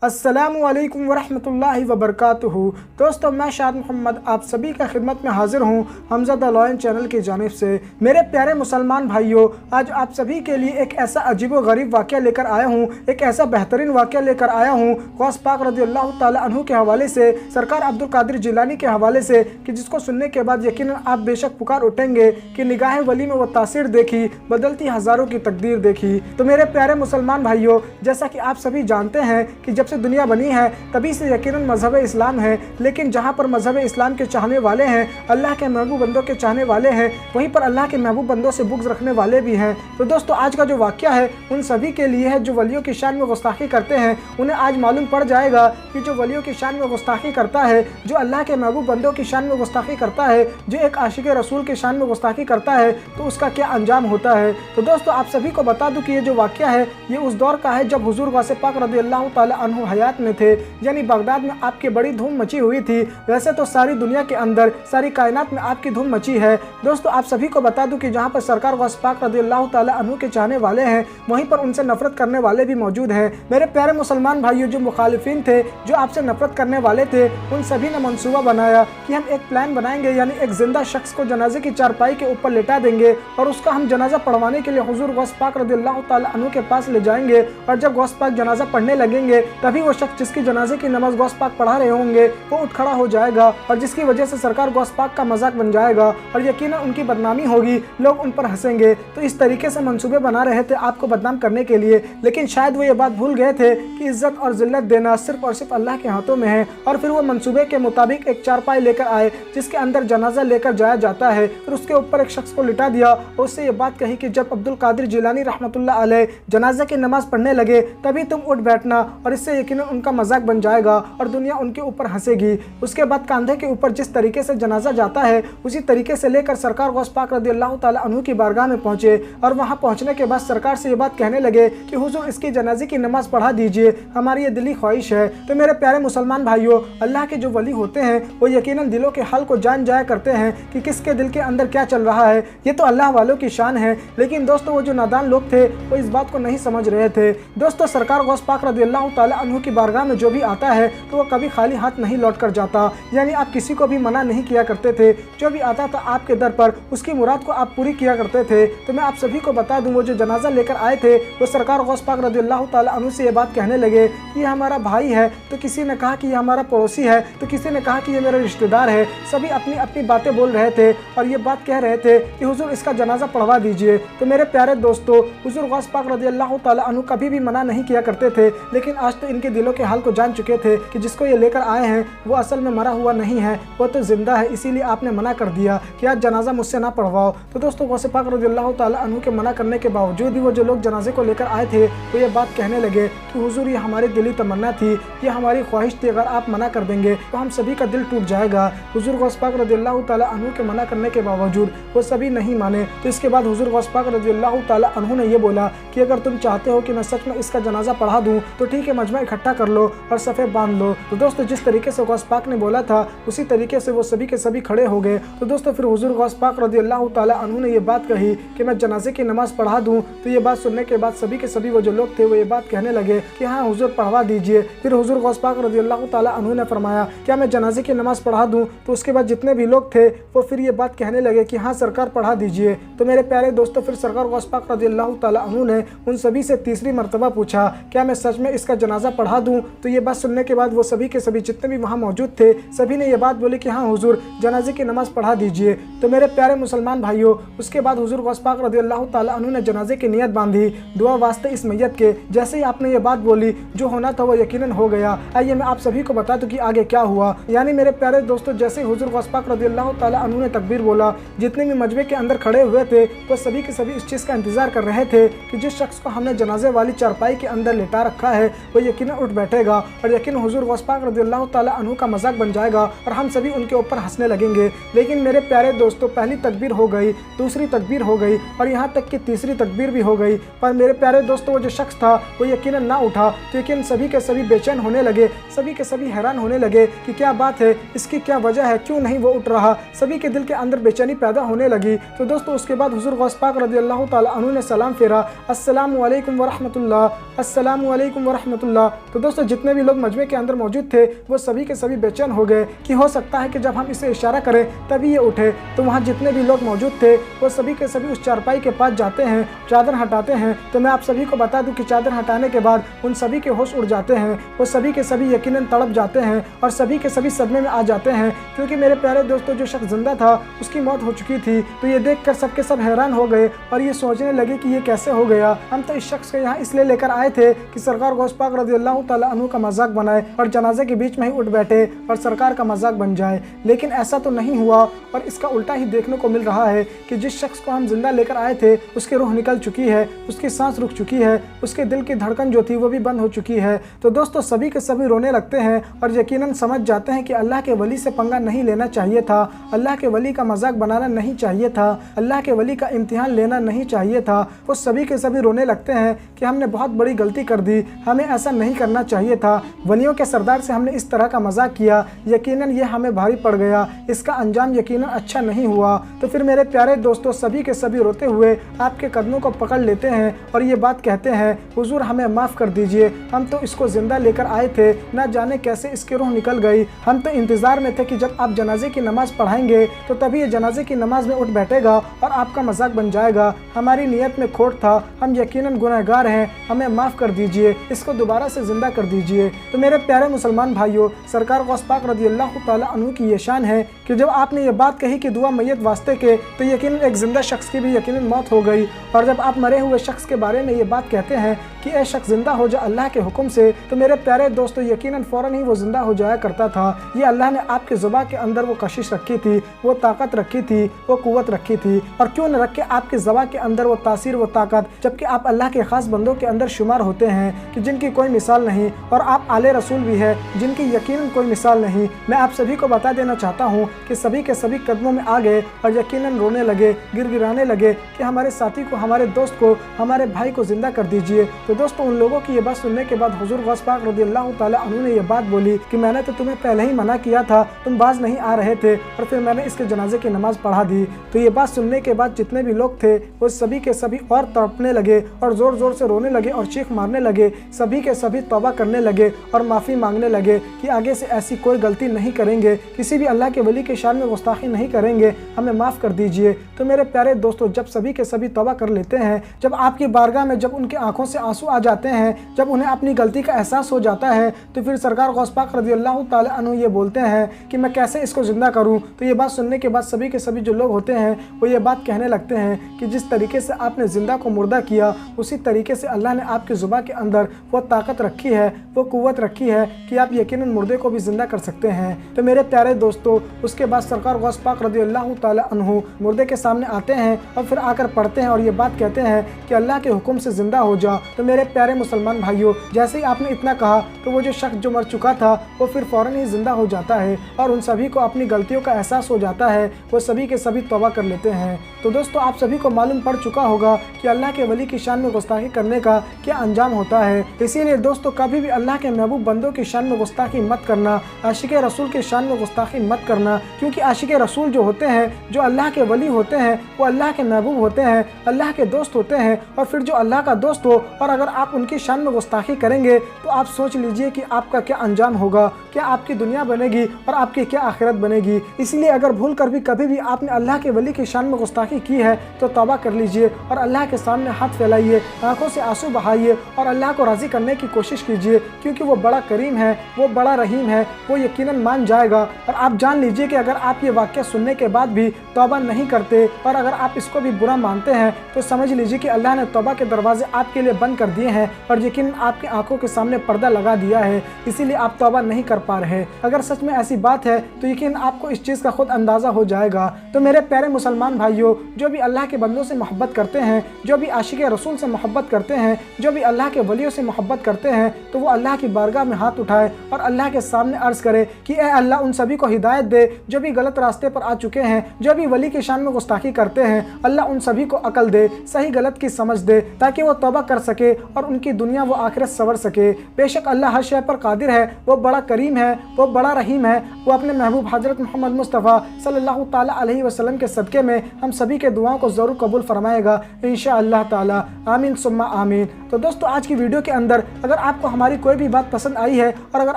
अस्सलामुअलैकुम वरहमतुल्लाहि वबरकातुहू। दोस्तों, मैं शाद मोहम्मद आप सभी का खिदमत में हाजिर हूँ हमजा द लॉयन चैनल की जानिब से। मेरे प्यारे मुसलमान भाइयों, आज आप सभी के लिए एक ऐसा अजीब व गरीब वाक़या लेकर आया हूँ, एक ऐसा बेहतरीन वाक़या लेकर आया हूँ गौस पाक रज़ियल्लाहु ताला अन्हु के हवाले से, सरकार अब्दुल कादिर जिलानी के हवाले से, कि जिसको सुनने के बाद यकीनन आप बेशक पुकार उठेंगे कि निगाह वली में वो तासीर देखी, बदलती हज़ारों की तकदीर देखी। तो मेरे प्यारे मुसलमान भाइयों, जैसा कि आप सभी जानते हैं कि जब से दुनिया बनी है तभी से यकीनन मज़हब इस्लाम है, लेकिन जहाँ पर मज़हब इस्लाम के चाहने वाले हैं, अल्लाह के महबूब बंदों के चाहने वाले हैं, वहीं पर अल्लाह के महबूब बंदों से बुग़्ज़ रखने वाले भी हैं। तो दोस्तों, आज का जो वाक़या है उन सभी के लिए है जो वलियों की शान में गुस्ताखी करते हैं। उन्हें आज मालूम पड़ जाएगा कि जो वलियों की शान में गुस्ताखी करता है, जो अल्लाह के महबूब बंदों की शान में गुस्ताखी करता है, जो एक आशिक रसूल की शान में गुस्ताखी करता है, तो उसका क्या अंजाम होता है। तो दोस्तों, आप सभी को बता दूं कि ये जो वाक़या है ये उस दौर का है जब हुजूर गौसे पाक रज़ियल्लाहु ताला अन्हु हयात में थे, यानी बगदाद में आपकी बड़ी धूम मची हुई थी। वैसे तो सारी दुनिया के अंदर, सारी कायनात में आपकी धूम मची है। दोस्तों, आप सभी को बता दूं कि जहाँ पर सरकार गौस पाक रज़ियल्लाहु ताला अन्हु के चाहने वाले हैं, वहीं पर उनसे नफरत करने वाले भी मौजूद हैं। मेरे प्यारे मुसलमान भाइयों, जो मुखालिफिन थे, जो आपसे नफरत करने वाले थे, उन सभी ने मंसूबा बनाया कि हम एक प्लान बनाएंगे, यानी एक जिंदा शख्स को जनाजे की चारपाई के ऊपर लेटा देंगे और उसका हम जनाजा पढ़वाने के लिए हुजूर गौस पाक रज़ियल्लाहु ताला अन्हु के पास ले जाएंगे। और जब गौस पाक जनाजा पढ़ने लगेंगे तभी वो शख्स जिसकी जनाजे की नमाज गौस पाक पढ़ा रहे होंगे वो उठ खड़ा हो जाएगा और जिसकी वजह से सरकार गौस पाक का मजाक बन जाएगा और यकीनन उनकी बदनामी होगी, लोग उन पर हंसेंगे। तो इस तरीके से मंसूबे बना रहे थे आपको बदनाम करने के लिए, लेकिन शायद वो ये बात भूल गए थे कि इज्जत और जिल्लत देना सिर्फ और सिर्फ अल्लाह के हाथों में है। और फिर वो मंसूबे के मुताबिक एक चारपाई लेकर आए जिसके अंदर जनाजा लेकर जाया जाता है। फिर उसके ऊपर एक शख्स को लिटा दिया और उससे ये बात कही कि जब अब्दुल कादिर जिलानी रहमतुल्लाह अलैह जनाजा की नमाज पढ़ने लगे तभी तुम उठ बैठना और इससे यकीनन उनका मजाक बन जाएगा और दुनिया उनके ऊपर हंसेगी। उसके बाद कंधे के ऊपर जिस तरीके से जनाजा जाता है उसी तरीके से लेकर सरकार गौस पाक रज़ियल्लाहु ताला अन्हु की बारगाह में पहुंचे और वहां पहुंचने के बाद सरकार से ये बात कहने लगे कि हुजूर इसकी जनाजे की नमाज पढ़ा दीजिए, हमारी ये दिली ख्वाहिश है। तो मेरे प्यारे मुसलमान भाइयों, अल्लाह के जो वली होते हैं वो यकीनन दिलों के हाल को जान जाया करते हैं कि किसके दिल के अंदर क्या चल रहा है। ये तो अल्लाह वालों की शान है, लेकिन दोस्तों वो जो नादान लोग थे वो इस बात को नहीं समझ रहे थे। दोस्तों, सरकार गौस पाक रज़ियल्लाहु ताला अन्हु की बारगाह में जो भी आता है तो वो कभी खाली हाथ नहीं लौट कर जाता, यानी आप किसी को भी मना नहीं किया करते थे। जो भी आता था आपके दर पर उसकी मुराद को आप पूरी किया करते थे। तो मैं आप सभी को बता दूं, वो जो जनाजा लेकर आए थे वो सरकार गौस पाक रज़ियल्लाहु ताला अन्हु से ये बात कहने लगे कि ये हमारा भाई है, तो किसी ने कहा कि ये हमारा पड़ोसी है, तो किसी ने कहा कि ये मेरा रिश्तेदार है। सभी अपनी अपनी बातें बोल रहे थे और ये बात कह रहे थे कि हुजूर इसका जनाजा पढ़वा दीजिए। तो मेरे प्यारे दोस्तों, हुजूर गौस पाक रज़ियल्लाहु ताला अन्हु कभी भी मना नहीं किया करते थे, लेकिन आज तो इनके दिलों के हाल को जान चुके थे कि जिसको ये लेकर आए हैं वो असल में मरा हुआ नहीं है, वो तो जिंदा है, इसीलिए आपने मना कर दिया कि आज जनाजा मुझसे ना पढ़वाओ। तो दोस्तों, गौसे पाक रज़ियल्लाहु ताला अन्हु के मना करने के बावजूद भी वो जो लोग जनाजे को लेकर आए थे वो ये बात कहने लगे कि हुजूर ये हमारी दिली तमन्ना थी, ये हमारी ख्वाहिश थी, अगर आप मना कर देंगे तो हम सभी का दिल टूट जाएगा। हुजूर गौस पाक रज़ियल्लाहु ताला अन्हु के मना करने के बावजूद वो सभी नहीं माने। तो इसके बाद हुजूर गौस पाक रज़ियल्लाहु ताला अन्हु ने ये बोला कि अगर तुम चाहते हो कि मैं सच में इसका जनाजा पढ़ा दूं तो ठीक है, मजमा इकट्ठा कर लो और सफ़े बांध लो। तो दोस्तों, जिस तरीके से गौस पाक ने बोला था उसी तरीके से वो सभी के सभी खड़े हो गए। तो दोस्तों, फिर हुजूर गौस पाक रज़ियल्लाहु ताला अन्हु ने ये बात कही कि मैं जनाजे की नमाज पढ़ा दूं। तो ये बात सुनने के बाद सभी के सभी वो जो लोग थे वो ये बात कहने लगे कि हाँ हुजूर पढ़वा दीजिए। फिर हुजूर गौस पाक रज़ियल्लाहु ताला अन्हु ने फरमाया क्या मैं जनाजे की नमाज पढ़ा दूं। तो उसके बाद जितने भी लोग थे वो फिर ये बात कहने लगे कि हाँ सरकार पढ़ा दीजिए। तो मेरे प्यारे दोस्तों, फिर सरकार गौस पाक रज़ियल्लाहु ताला अन्हु ने उन सभी से तीसरी मरतबा पूछा क्या मैं सच में इसका जनाजा पढ़ा दूं। तो ये बात सुनने के बाद वो सभी के सभी जितने भी वहाँ मौजूद थे सभी ने ये बात बोली कि हाँ हुजूर जनाजे की नमाज पढ़ा दीजिए। तो मेरे प्यारे मुसलमान भाइयों, उसके बाद हुजूर गौस पाक रज़ियल्लाहु ताला अन्हु ने जनाजे की नियत बांधी, दुआ वास्ते इस मैयत के। जैसे ही आपने ये बात बोली जो होना था वो यकीनन हो गया। आइए मैं आप सभी को बता दूं कि आगे क्या हुआ। यानी मेरे प्यारे दोस्तों, जैसे ही हुजूर गौस पाक रज़ियल्लाहु ताला अन्हु ने तकबीर बोला, जितने भी मजबे के अंदर खड़े हुए थे वो सभी के सभी इस चीज़ का इंतजार कर रहे थे कि जिस शख्स को हमने जनाजे वाली चारपाई के अंदर लिटा रखा है वो यकीनन उठ बैठेगा और यकीन हुजूर गौस पाक रज़ियल्लाहु ताला अन्हु का मजाक बन जाएगा और हम सभी उनके ऊपर हंसने लगेंगे। लेकिन मेरे प्यारे दोस्तों, पहली तकबीर हो गई, दूसरी तकबीर हो गई और यहाँ तक कि तीसरी तकबीर भी हो गई, पर मेरे प्यारे दोस्तों वो जो शख्स था वो यकीनन ना उठा। तो यकीन सभी के सभी बेचैन होने लगे, सभी के सभी हैरान होने लगे कि क्या बात है, इसकी क्या वजह है, क्यों नहीं वो उठ रहा। सभी के दिल के अंदर बेचैनी पैदा होने लगी। तो दोस्तों उसके बाद हुजूर गौस पाक रज़ियल्लाहु ताला अन्हु ने सलाम फेरा, अस्सलामु अलैकुम व रहमतुल्लाह, अस्सलामु अलैकुम व रहमतुल्लाह। तो दोस्तों जितने भी लोग मजमे के अंदर मौजूद थे वो सभी के सभी बेचैन हो गए कि हो सकता है कि जब हम इसे इशारा करें तभी ये उठे। तो वहाँ जितने भी लोग मौजूद थे वो सभी के सभी उस चारपाई के पास जाते हैं, चादर हटाते हैं। तो मैं आप सभी को बता दूं कि चादर हटाने के बाद उन सभी के होश उड़ जाते हैं, वो सभी के सभी यकीनन तड़प जाते हैं और सभी के सभी सदमे में आ जाते हैं, क्योंकि मेरे प्यारे दोस्तों जो शख्स जिंदा था उसकी मौत हो चुकी थी। तो ये देखकर सबके सब हैरान हो गए और ये सोचने लगे कि ये कैसे हो गया। हम तो इस शख्स को यहाँ इसलिए लेकर आए थे कि सरकार गौस पाक रज़ियल्लाहु ताला अन्हु का मजाक बनाए और जनाजे के बीच में ही उठ बैठे और सरकार का मजाक बन जाए, लेकिन ऐसा तो नहीं हुआ और इसका उल्टा ही देखने को मिल रहा है कि जिस शख्स को हम जिंदा लेकर आए थे उसकी रूह निकल चुकी है, उसकी सांस रुक चुकी है, उसके दिल की धड़कन जो थी वो भी बंद हो चुकी है। तो दोस्तों सभी के सभी रोने लगते हैं और यकीनन समझ जाते हैं कि अल्लाह के वली से पंगा नहीं लेना चाहिए था, अल्लाह के वली का मजाक बनाना नहीं चाहिए था, अल्लाह के वली का इम्तिहान लेना नहीं चाहिए था। वो सभी के सभी रोने लगते हैं कि हमने बहुत बड़ी गलती कर दी, हमें ऐसा नहीं करना चाहिए था, वलियों के सरदार से हमने इस तरह का मजाक किया, यकीनन ये हमें भारी पड़ गया, इसका अंजाम यकीनन अच्छा नहीं हुआ। तो फिर मेरे प्यारे दोस्तों सभी के सभी रोते हुए आपके कदमों को पकड़ लेते हैं और ये बात कहते हैं, हुजूर हमें माफ़ कर दीजिए, हम तो इसको ज़िंदा लेकर आए थे, ना जाने कैसे इसकी रूह निकल गई। हम तो इंतज़ार में थे कि जब आप जनाजे की नमाज़ पढ़ाएंगे तो तभी ये जनाजे की नमाज में उठ बैठेगा और आपका मजाक बन जाएगा। हमारी नीयत में खोट था, हम यकीनन गुनहगार हैं, हमें माफ़ कर दीजिए, इसको दोबारा से ज़िंदा कर दीजिए। तो मेरे प्यारे मुसलमान भाइयों, सरकार गौस पाक रज़ियल्लाहु ताला अन्हु की ये शान है कि जब आपने ये बात कही कि दुआ मैयत वास्ते के, तो यकीनन एक ज़िंदा शख्स की भी यकीनन मौत हो गई। और जब आप मरे हुए शख्स के बारे में ये बात कहते हैं कि ए शख्स ज़िंदा हो जा अल्लाह के हुक्म से, तो मेरे प्यारे दोस्तों यकीनन फ़ौरन ही वो ज़िंदा हो जाया करता था। ये अल्लाह ने आपके ज़ुबान के अंदर वो कशिश रखी थी, वो ताकत रखी थी, वो कुव्वत रखी थी। और क्यों न रखे आपके ज़ुबान के अंदर वो तासीर, वो ताकत, जबकि आप अल्लाह के ख़ास बंदों के अंदर शुमार होते हैं कि जिनकी कोई मिसाल नहीं, और आप आले रसूल भी है जिनकी यकीनन कोई मिसाल नहीं। मैं आप सभी को बता देना चाहता हूँ कि सभी के सभी कदमों में आ गए और यकीनन रोने लगे, गिड़गिड़ाने लगे कि हमारे साथी को, हमारे दोस्त को, हमारे भाई को ज़िंदा कर दीजिए। तो दोस्तों उन लोगों की ये बात सुनने के बाद हुजूर गौस पाक रज़ियल्लाहु ताला अन्हु ने ये बात बोली कि मैंने तो तुम्हें पहले ही मना किया था, तुम बाज नहीं आ रहे थे और फिर मैंने इसके जनाजे की नमाज़ पढ़ा दी। तो ये बात सुनने के बाद जितने भी लोग थे वो सभी के सभी और तड़पने लगे और ज़ोर ज़ोर से रोने लगे और चीख मारने लगे। सभी के सभी तौबा करने लगे और माफ़ी मांगने लगे कि आगे से ऐसी कोई गलती नहीं करेंगे, किसी भी अल्लाह के वली के शान में गुस्ताखी नहीं करेंगे, हमें माफ़ कर दीजिए। तो मेरे प्यारे दोस्तों जब सभी के सभी तौबा कर लेते हैं, जब आपकी बारगाह में जब उनके आंखों से आंसू आ जाते हैं, जब उन्हें अपनी गलती का एहसास हो जाता है, तो फिर सरकार गौस पाक रज़ियल्लाहु ताला अन्हु ये बोलते हैं कि मैं कैसे इसको ज़िंदा करूं। तो ये बात सुनने के बाद सभी के सभी जो लोग होते हैं वो ये बात कहने लगते हैं कि जिस तरीके से आपने ज़िंदा को मुर्दा किया, उसी तरीके से अल्लाह ने आपकी ज़ुबान के अंदर वो ताकत रखी है, वो कुव्वत रखी है कि आप यकीनन मुर्दे को भी ज़िंदा कर सकते हैं। तो मेरे प्यारे दोस्तों उसके बाद सरकार गौस पाक रज़ियल्लाहु ताला अन्हु मुर्दे के सामने आते हैं और फिर आकर पढ़ते हैं और ये बात कहते हैं कि अल्लाह के हुक्म से ज़िंदा हो जा। तो मेरे प्यारे मुसलमान भाइयों, जैसे ही आपने इतना कहा तो वो जो शख्स जो मर चुका था वो फिर फ़ौरन ही ज़िंदा हो जाता है और उन सभी को अपनी गलतियों का एहसास हो जाता है, वो सभी के सभी तौबा कर लेते हैं। तो दोस्तों आप सभी को मालूम पड़ चुका होगा कि अल्लाह के वली की शान में गुस्ताखी करने का क्या अंजाम होता है। इसीलिए दोस्तों कभी भी अल्लाह के महबूब बंदों की शान में गुस्ताखी मत करना, आशिक रसूल की शान में गुस्ताखी मत करना, क्योंकि आशिक रसूल जो होते हैं, जो अल्लाह के वली होते हैं, वो अल्लाह के महबूब होते हैं, अल्लाह के दोस्त होते हैं। और फिर जो अल्लाह का दोस्त हो और अगर आप उनकी शान में गुस्ताखी करेंगे तो आप सोच लीजिए कि आपका क्या अंजाम होगा, क्या आपकी दुनिया बनेगी और आपकी क्या आखिरत बनेगी। इसलिए अगर भूल कर भी कभी भी आपने अल्लाह के वली की शान में गुस्ताखी की है तो तौबा कर लीजिए और अल्लाह के सामने हाथ फैलाइए, आंखों से आंसू बहाइए और अल्लाह को राज़ी करने की कोशिश कीजिए, क्योंकि वो बड़ा करीम है, वो बड़ा रहीम है, वो यकीनन मान जाएगा। और आप जान लीजिए कि अगर आप ये वाक़या सुनने के बाद भी तौबा नहीं करते और अगर आप इसको भी बुरा मानते हैं तो समझ लीजिए कि अल्लाह ने तौबा के दरवाजे आपके लिए बंद कर दिए हैं और यकीनन आपकी आंखों के सामने पर्दा लगा दिया है, इसीलिए आप तौबा नहीं कर पा रहे। अगर सच में ऐसी बात है तो यकीन आपको इस चीज़ का खुद अंदाज़ा हो जाएगा। तो मेरे प्यारे मुसलमान भाइयों, जो भी अल्लाह के बंदों से मोहब्बत करते हैं, जो भी आशिक रसूल से मोहब्बत करते हैं, जो भी अल्लाह के वलियों से मोहब्बत करते हैं, तो वो अल्लाह की बारगाह में हाथ उठाए और अल्लाह के सामने अर्ज़ करे कि ए अल्लाह उन सभी को हिदायत दे जो भी गलत रास्ते पर आ चुके हैं, जो भी वली की शान में गुस्ताखी करते हैं। अल्लाह उन सभी को अकल दे, सही गलत की समझ दे, ताकि वो तौबा कर सके और उनकी दुनिया वो आखिरत संवर सके। बेशक अल्लाह हर शय पर कादिर है, वो बड़ा करीम है, वो बड़ा रहीम है। वो अपने महबूब हज़रत मोहम्मद मुस्तफ़ा सल्लल्लाहु ताला अलैहि वसल्लम के सदक़े में हम सभी सभी के दुआओं को ज़रूर कबूल फरमाएगा इंशाअल्लाह ताला। आमीन सुम्मा आमीन। तो दोस्तों आज की वीडियो के अंदर अगर आपको हमारी कोई भी बात पसंद आई है और अगर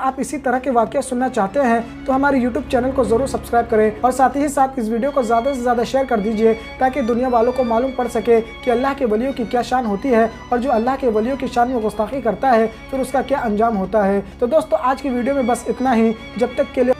आप इसी तरह के वाक़या सुनना चाहते हैं तो हमारे YouTube चैनल को ज़रूर सब्सक्राइब करें और साथ ही साथ इस वीडियो को ज़्यादा से ज़्यादा शेयर कर दीजिए ताकि दुनिया वालों को मालूम पड़ सके कि अल्लाह के वलियों की क्या शान होती है और जो अल्लाह के वलियों की शान में गुस्ताखी करता है फिर उसका क्या अंजाम होता है। तो दोस्तों आज की वीडियो में बस इतना ही। जब तक के लिए